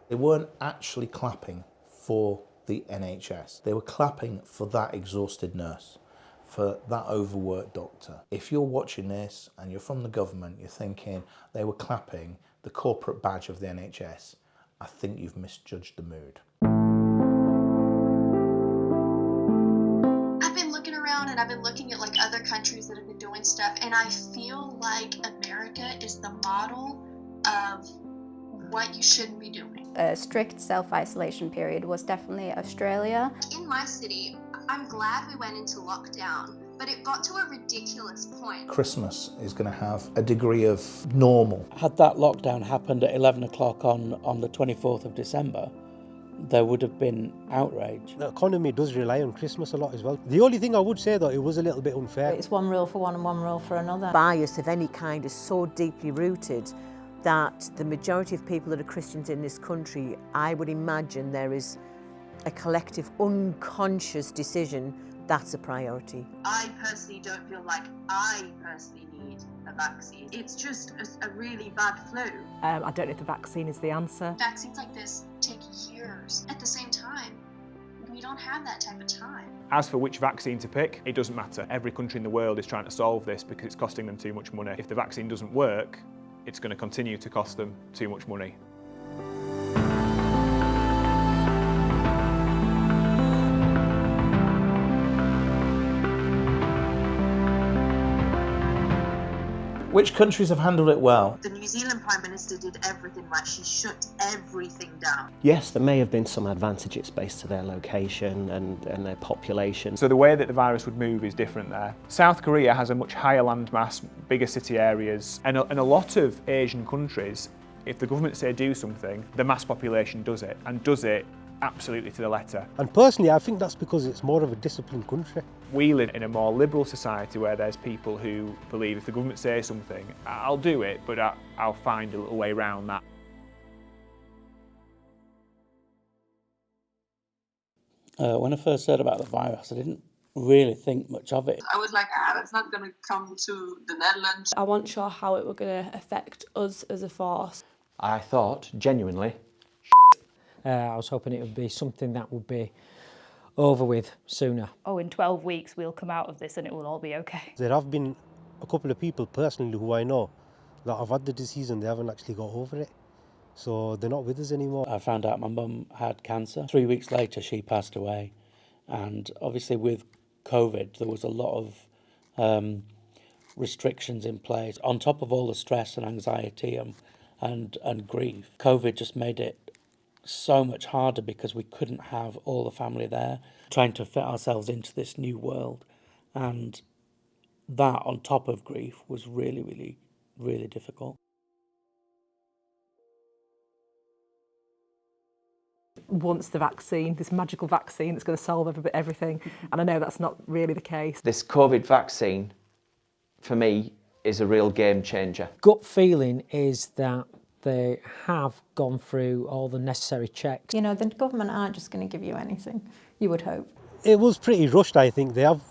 They weren't actually clapping for the NHS. They were clapping for that exhausted nurse, for that overworked doctor. If you're watching this and you're from the government, you're thinking they were clapping the corporate badge of the NHS, I think you've misjudged the mood. I've been looking around and I've been looking at like other countries that have been doing stuff, and I feel like America is the model of what you shouldn't be doing. A strict self-isolation period was definitely Australia. In my city, I'm glad we went into lockdown, but it got to a ridiculous point. Christmas is going to have a degree of normal. Had that lockdown happened at 11 o'clock on the 24th of December, there would have been outrage. The economy does rely on Christmas a lot as well. The only thing I would say though, it was a little bit unfair. It's one rule for one and one rule for another. Bias of any kind is so deeply rooted that the majority of people that are Christians in this country, I would imagine there is a collective unconscious decision that's a priority. I personally don't feel like I personally need a vaccine. It's just a really bad flu. I don't know if the vaccine is the answer. Vaccines like this take years. At the same time, we don't have that type of time. As for which vaccine to pick, it doesn't matter. Every country in the world is trying to solve this because it's costing them too much money. If the vaccine doesn't work, it's going to continue to cost them too much money. Which countries have handled it well? The New Zealand Prime Minister did everything right. She shut everything down. Yes, there may have been some advantages based to their location and their population. So the way that the virus would move is different there. South Korea has a much higher landmass, bigger city areas, and a lot of Asian countries, if the government say do something, the mass population does it, and does it absolutely to the letter. And personally, I think that's because it's more of a disciplined country. We live in a more liberal society where there's people who believe if the government says something, I'll do it, but I'll find a little way around that. When I first heard about the virus, I didn't really think much of it. I was like, it's not going to come to the Netherlands. I wasn't sure how it was going to affect us as a force. I thought, genuinely, I was hoping it would be something that would be over with sooner. Oh, in 12 weeks we'll come out of this and it will all be okay. There have been a couple of people personally who I know that have had the disease and they haven't actually got over it. So they're not with us anymore. I found out my mum had cancer. 3 weeks later she passed away. And obviously with COVID there was a lot of restrictions in place. On top of all the stress and anxiety and grief, COVID just made it so much harder because we couldn't have all the family there, trying to fit ourselves into this new world. And that on top of grief was really, really, really difficult. Once the vaccine, this magical vaccine that's going to solve everything, and I know that's not really the case. this COVID vaccine, for me, is a real game changer. Gut feeling is that they have gone through all the necessary checks. You know, the government aren't just going to give you anything, you would hope. It was pretty rushed, I think. They have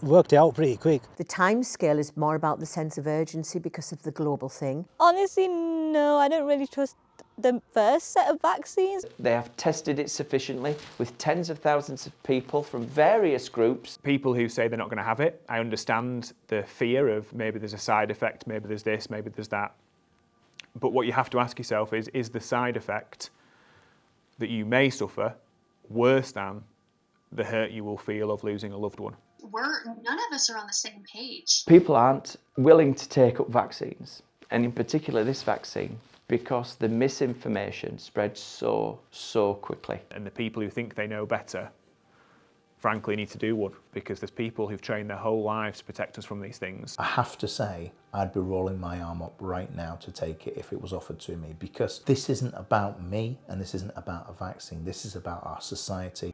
worked it out pretty quick. The time scale is more about the sense of urgency because of the global thing. Honestly, no, I don't really trust the first set of vaccines. They have tested it sufficiently with tens of thousands of people from various groups. People who say they're not going to have it, I understand the fear of maybe there's a side effect, maybe there's this, maybe there's that. But what you have to ask yourself is the side effect that you may suffer worse than the hurt you will feel of losing a loved one? None of us are on the same page. People aren't willing to take up vaccines, and in particular this vaccine, because the misinformation spreads so quickly. And the people who think they know better, frankly, need to do one, because there's people who've trained their whole lives to protect us from these things. I have to say, I'd be rolling my arm up right now to take it if it was offered to me, because this isn't about me and this isn't about a vaccine. This is about our society.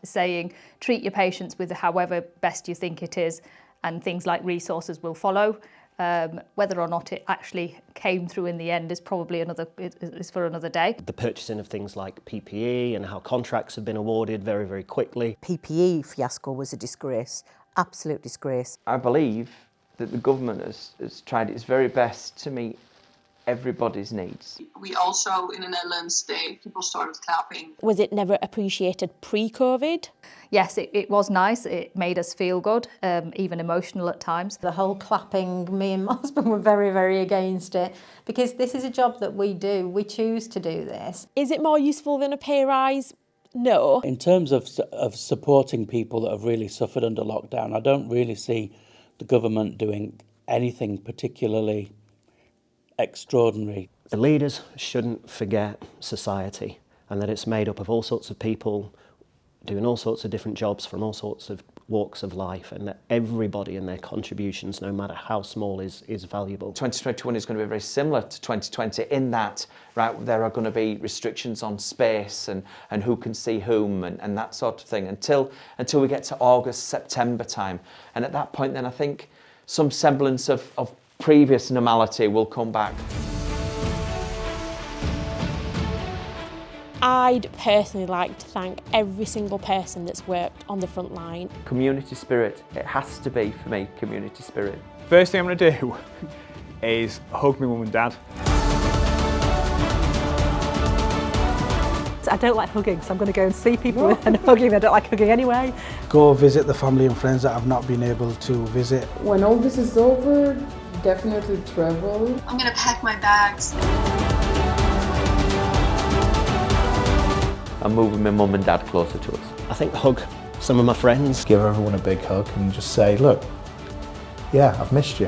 Saying treat your patients with however best you think it is, and things like resources will follow. Whether or not it actually came through in the end is probably is for another day. The purchasing of things like PPE and how contracts have been awarded very, very quickly. PPE fiasco was a disgrace. Absolute disgrace. I believe that the government has tried its very best to meet everybody's needs. We also, in the Netherlands, people started clapping. Was it never appreciated pre-COVID? Yes, it was nice. It made us feel good, even emotional at times. The whole clapping, me and my husband were very, very against it, because this is a job that we do. We choose to do this. Is it more useful than a pay rise? No. In terms of supporting people that have really suffered under lockdown, I don't really see the government doing anything particularly extraordinary. The leaders shouldn't forget society, and that it's made up of all sorts of people doing all sorts of different jobs from all sorts of walks of life, and that everybody and their contributions, no matter how small, is valuable. 2021 is going to be very similar to 2020 in that, right, there are going to be restrictions on space and who can see whom and that sort of thing until we get to August, September time. And at that point then I think some semblance of previous normality will come back. I'd personally like to thank every single person that's worked on the front line. Community spirit, it has to be for me, community spirit. First thing I'm going to do is hug my mum and dad. I don't like hugging, so I'm going to go and see people and hugging. I don't like hugging anyway. Go visit the family and friends that I've not been able to visit. When all this is over, definitely travel. I'm going to pack my bags. I'm moving my mum and dad closer to us. I think hug some of my friends. Give everyone a big hug and just say, look, yeah, I've missed you.